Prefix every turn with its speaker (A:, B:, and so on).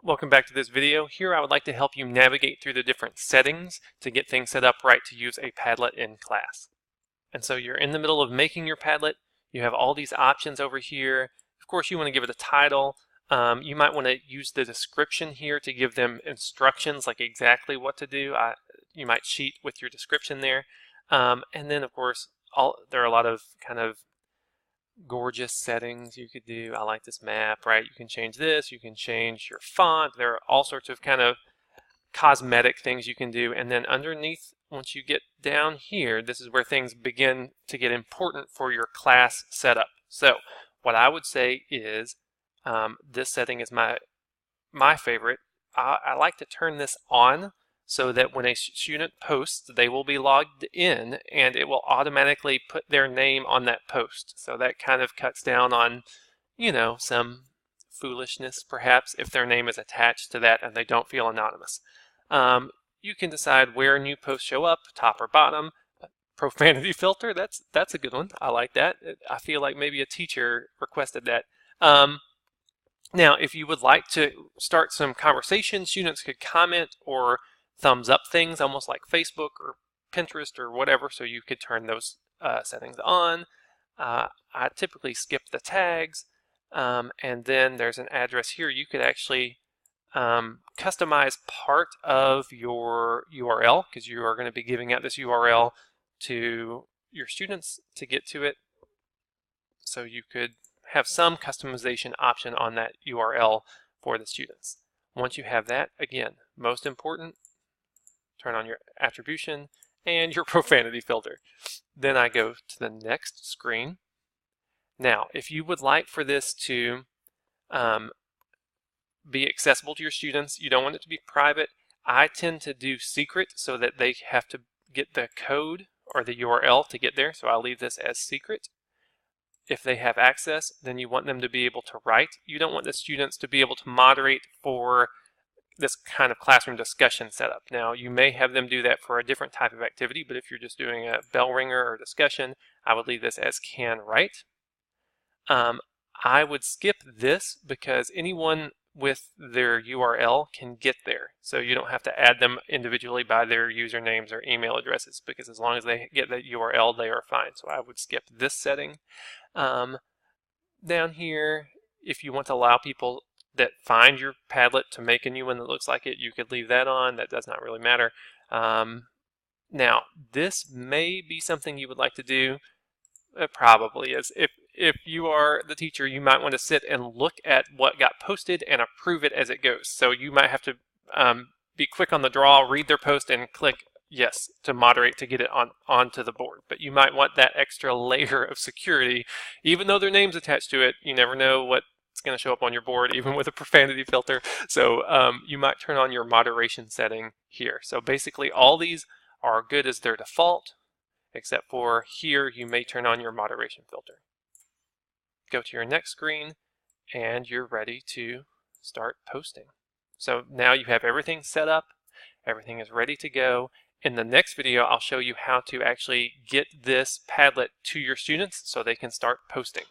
A: Welcome back to this video. Here I would like to help you navigate through the different settings to get things set up right to use a Padlet in class. And so you're in the middle of making your Padlet. You have all these options over here. Of course, you want to give it a title. You might want to use the description here to give them instructions, like exactly what to do. You might cheat with your description there. And then, of course, there are a lot of kind of gorgeous settings you could do. I like this map, right? You can change this, you can change your font. There are all sorts of kind of cosmetic things you can do. And then underneath, once you get down here, this is where things begin to get important for your class setup. So what I would say is this setting is my favorite. I like to turn this on so that when a student posts, they will be logged in and it will automatically put their name on that post. So that kind of cuts down on, you know, some foolishness perhaps if their name is attached to that and they don't feel anonymous. You can decide where new posts show up, top or bottom. Profanity filter, that's a good one. I like that. I feel like maybe a teacher requested that. Now, if you would like to start some conversation, students could comment or thumbs up things, almost like Facebook or Pinterest or whatever, so you could turn those settings on. I typically skip the tags, and then there's an address here. You could actually customize part of your URL, because you are going to be giving out this URL to your students to get to it. So you could have some customization option on that URL for the students. Once you have that, again, most important, turn on your attribution and your profanity filter. Then I go to the next screen. Now, if you would like for this to be accessible to your students, you don't want it to be private. I tend to do secret so that they have to get the code or the URL to get there, so I'll leave this as secret. If they have access, then you want them to be able to write. You don't want the students to be able to moderate for this kind of classroom discussion setup. Now, you may have them do that for a different type of activity, but if you're just doing a bell ringer or discussion, I would leave this as can write. I would skip this because anyone with their URL can get there. So you don't have to add them individually by their usernames or email addresses, because as long as they get that URL, they are fine. So I would skip this setting. Down here, if you want to allow people that find your Padlet to make a new one that looks like it, you could leave that on. That does not really matter. Now, this may be something you would like to do. It probably is. If you are the teacher, you might want to sit and look at what got posted and approve it as it goes. So you might have to be quick on the draw, read their post, and click yes to moderate to get it onto the board. But you might want that extra layer of security. Even though their name's attached to it, you never know what's going to show up on your board, even with a profanity filter. So you might turn on your moderation setting here. So basically all these are good as their default, except for here you may turn on your moderation filter. Go to your next screen and you're ready to start posting. So now you have everything set up, everything is ready to go. In the next video, I'll show you how to actually get this Padlet to your students so they can start posting.